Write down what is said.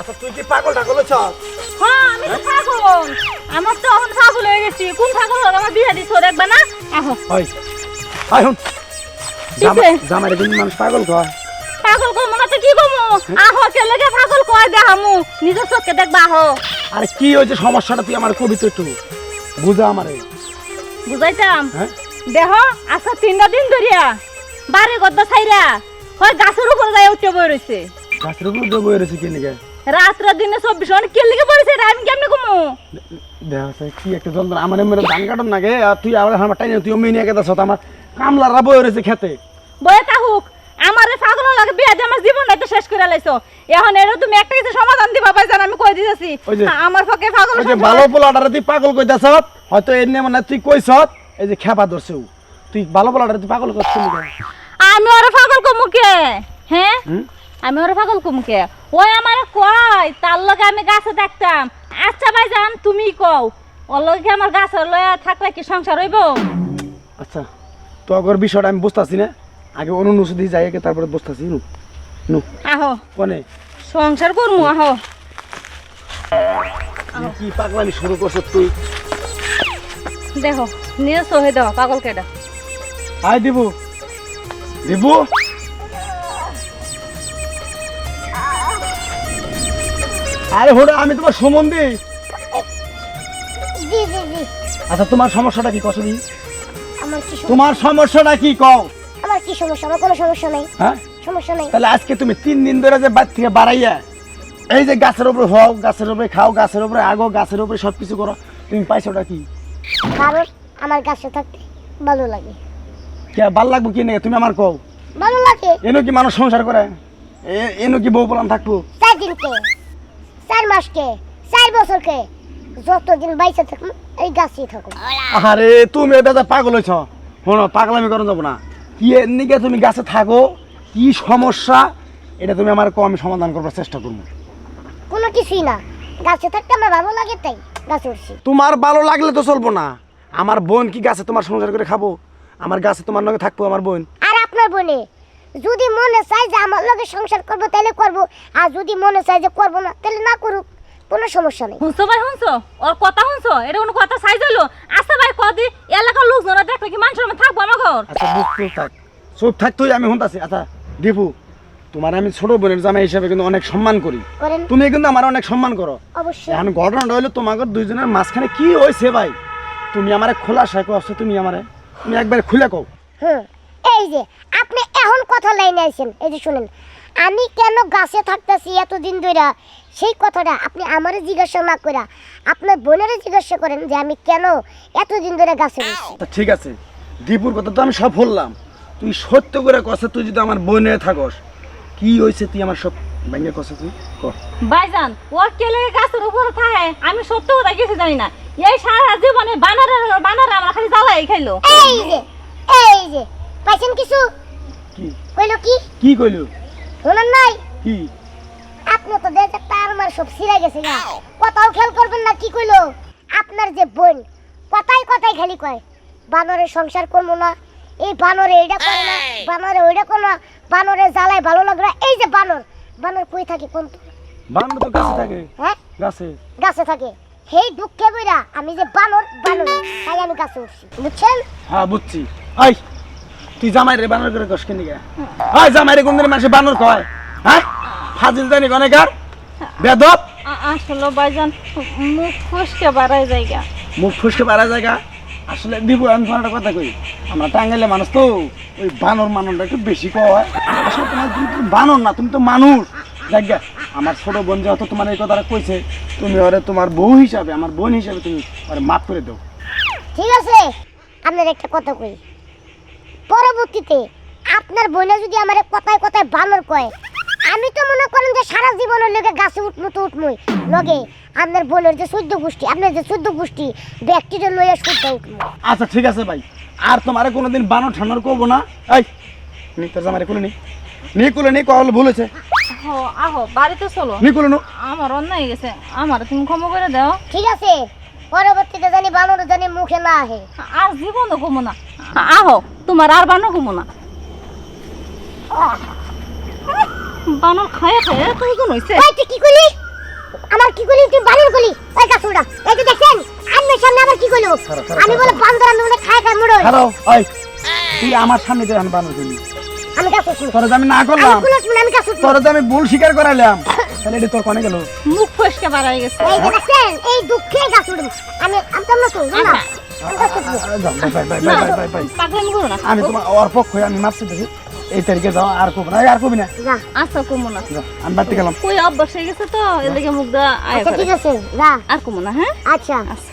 আচ্ছা তুই কি পাগল টাগল হচ্ছ? হ্যাঁ আমি তো পাগল। আমার তো এখন পাগল হয়ে গেছি। কোন পাগল হলো আমার বিয়া দিছো দেখবা না? আহো ওই আই হুন কিসে? জামাই দিন মানুষ পাগল কয়। পাগল কই মনে তো কি কমু? আহো কে লাগে পাগল কয় দেখামু নিজের চোখে দেখবা আহো। আরে কি হইছে সমস্যাটা তুই আমার কবি তো একটু বুঝা আমারে। বুঝাইতাম হ্যাঁ দেহ আচ্ছা 3 দিন ধরিয়া বাড়ি গদ্দা ছাইরা হয় গাছের উপরে যায় উঠে বই রইছে। গাছের উপর দিয়ে বয়ে রয়েছে কি নাকি? রাত্রে দিনে 24 ঘন্টা কে লিগে পড়েছে আমি কেমনে কমু? দেখা কি একটা যন্ত্রণা আমার মেরে ধান কাটন নাগে আর তুই আমার টাইনে তুই অমনি নিয়ে গেছস আমার কামলারা বয়ে রয়েছে খেতে। বয়ে তাহুক আমারে পাগল লাগে বিয়া দিয়ে আমার জীবনটাই তো শেষ করে লাইছো। এখন এর তুমি একটা কিছু সমাধান দিবা পাইছেন আমি কই দিতেছি। ওই যে আমার পক্ষে পাগল ওই যে ভালো পোলাটারে তুই পাগল কইতাছস হয়তো এনে মানে তুই কইছস এই যে খেপা ধরছু তুই ভালো পোলাটারে তুই পাগল করছিস নাকি? আমি ওরে পাগল কমুকে হ্যাঁ আমি ওরে পাগল কমুকে ওই আমারে কয় তার লগে আমি গাছে দেখতাম। আচ্ছা ভাইজান তুমি কও ওর লগে আমার গাছে লয়া থাকলে কি সংসার হইব? আচ্ছা তো আগর বিষয়টা আমি বুঝতাছি না আগে অনুসুদি যাই আগে তারপরে বুঝতাছি নু নু আহো কোনে সংসার করমু আহো। কি পাগলামি শুরু করছ তুই? দেখো নিজে সহে দাও পাগল কেডা। আই দিবু দিবু আরে হোড়া আমি তোমার সম্বন্ধে। জি জি জি আচ্ছা তোমার সমস্যাটা কি কসবি? আমার কি তোমার সমস্যাটা কি কও? আমার কি সমস্যা? আমার কোনো সমস্যা নাই, হ্যাঁ সমস্যা নাই। তাহলে আজকে তুমি 3 দিন ধরে যে বাড়ি থেকে বাড়াইয়া এই যে গাছের উপরে হও গাছের উপরে খাও গাছের উপরে আগো গাছের উপরে সবকিছু করো তুমি পাইছোটা কি? কারণ আমার গাছে থাকতে ভালো লাগে। কে ভাল লাগবো কি নেই তুমি আমার কও? ভালো লাগে। এনো কি মানুষ সংসার করে? এনো কি বউ পোলাম থাকবো? 4 দিনকে 4 মাসকে 4 বছরকে যতদিন বাইসে থাকুন এই গাছেই থাকুন। আরে তুমি দাদা পাগল হইছ। শোনো পাগলামি করো যাব না। কি এমনিকে তুমি গাছে থাকো কি সমস্যা এটা তুমি আমার কও আমি সমাধান করবার চেষ্টা করবো। কোনো কিছুই না, গাছে থাকতে আমার ভালো লাগে তাই গাছে উঠছি। তোমার ভালো লাগলে তো চলবো না। আমার বোন কি গাছে তোমার সংসার করে খাবো? আমার গাছে তোমার লগে থাকবো আমার বোন। আর আপনার বোনে যদি মনে চায় যে আমার লগে সংসার করব তাহলে করব, আর যদি মনে চায় যে করব না তাহলে না করুক, কোনো সমস্যা নেই। শুনছো ভাই শুনছো ওর কথা শুনছো? এটা কোনো কথা সাইজ হইলো? আচ্ছা ভাই কদি এলাকার লোকজনরা দেখলে কি মানুষের মধ্যে থাকবো আমার ঘর? আচ্ছা চুপ থাক চুপ থাক তুই আমি শুনতাছি। আচ্ছা দীপু তোমার আমি ছোট বোনের জামাই হিসাবে কিন্তু অনেক সম্মান করি। করেন তুমি কিন্তু আমার অনেক সম্মান করো। অবশ্যই। এখন ঘটনাটা হইলো তোমাদের দুইজনের মাঝখানে কি হয়েছে ভাই তুমি আমারে খোলা শেখো আসছো তুমি আমারে তুমি একবার খুলে কও। এই যে আপনি এখন কথা লাইনে আইছেন, এই যে শুনেন আমি কেন গাছে থাকতেছি এতদিন ধরে সেই কথাটা আপনি আমারে জিজ্ঞাসা না করে আপনার বোনেরে জিজ্ঞাসা করেন যে আমি কেন এতদিন ধরে গাছে বসছি। তা ঠিক আছে দীপুর কথা তো আমি সব বললাম তুই সত্য করে কষে তুই যদি আমার বোনে থাকস কি হয়েছে তুই আমার সব ভেঙে কষে তুই ক। ভাইজান ওর কেলে গাছের উপরে থাকে আমি সত্য কথা কিছু জানি না। এই সারা জীবনে বানারে আমার খালি জ্বালাই খাইলো। এই যে পাইছেন কিছু কি কইলো কি কি কইলো? শুনেন নাই কি আপনি তো দেখে তার মার সব ছিঁড়ে গেছে গা, কথাও খেয়াল করবেন না। কি কইলো আপনার যে বোন কথাই কথাই খালি কয় বানরের সংসার করবো না, এই বানরে এইটা করে না, বানরে ওইটা করে না, বানরে জ্বালায় ভালো লাগে না। এই যে বানর বানর কই থাকে কোন? বানর তো গাছে থাকে। হ্যাঁ গাছে গাছে থাকে। সেই দুঃখে বইরা আমি যে বানর বানর তাই আমি গাছে উঠছি, বুঝছেন? হ্যাঁ বুঝছি। আই তুই জামাই রে বানর করে কষ কেন গা? আই জামাই রে কোন দিন মানুষ বানর কয়? হ্যাঁ ফাজিল জানি অনেকার বেদব। আসলে ভাইজান মুখ ফসকে বাড়াই জায়গা মুখ ফুসকে পারা জায়গা। আসলে দিব আমি একটা কথা কই আমরা টাঙ্গাইলে মানুষ তো ওই বানর মাননটা একটু বেশি কয়। আসলে তোমার তুমি তো বানর না তুমি তো মানুষ। জায়গা আমার ছোট বোন যেহেতু তোমার এই কথাটা কইছে তুমি ওরে তোমার বউ হিসাবে আমার বোন হিসাবে তুমি ওরে মাফ করে দাও। ঠিক আছে আপনার একটা কথা কই, পরবর্তীতে আপনার বোনে যদি আমার কথায় কথায় বানর কয় আমি তো মনে করেন যে সারা জীবনের লগে গাছে উঠমু তো উঠমুই লগে আপনার বোনের যে 14 গোষ্ঠী আপনার যে 14 গোষ্ঠী ব্যক্তিটা লইয়া শুদ্ধ উঠমু। আচ্ছা ঠিক আছে ভাই আর তোমারে কোনোদিন বানর ঠান্ডার করবো না। এই নি তোর জামারে কোলে নি কোলে নি কল ভুলেছে আহো বাড়িতে চলো। নি কোলে নো আমার অন্যায় হয়ে গেছে আমার তুমি ক্ষমা করে দাও। ঠিক আছে পরবর্তীতে জানি বানর জানি মুখে না আহে। আর জীবন ঘুমো না। আহো তোমার আর বানো ঘুমো না। বানর খায় খায় তুই কোন হইছে? এই তুই কি কইলি? আবার কি কইলি তুই বানর কইলি ওই গাছুড়া এই যে দেখেন আমার সামনে আবার কি কইলো আমি বলে বান্দর আমি বলে খায় খায় মরো খারাপ ওই তুই আমার সামনে দিয়ে আমি বানর কইলি আমি গাছ উঠবো তোর আমি না করলাম আমি গাছ উঠবো তোর আমি ভুল স্বীকার করাইলাম তাহলে এটা তোর কোনে গেল মুখ ফসকে বাড়াই গেছে এই যে দেখেন এই দুঃখে গাছ উঠবো আমি না তো না বাই পাগলামি করো না আমি তোমার ওর পক্ষ হয়ে আমি মাপছি দেখি এই তারিখে যাও আর কবি না আর কবি না যা আচ্ছা কমু না যাও, আমি বাড়তে গেলাম কই অভ্যাস হয়ে গেছে তো এদিকে মুখ দেওয়া আয় আচ্ছা করে। ঠিক আছে যা আর কমু না হ্যাঁ আচ্ছা আচ্ছা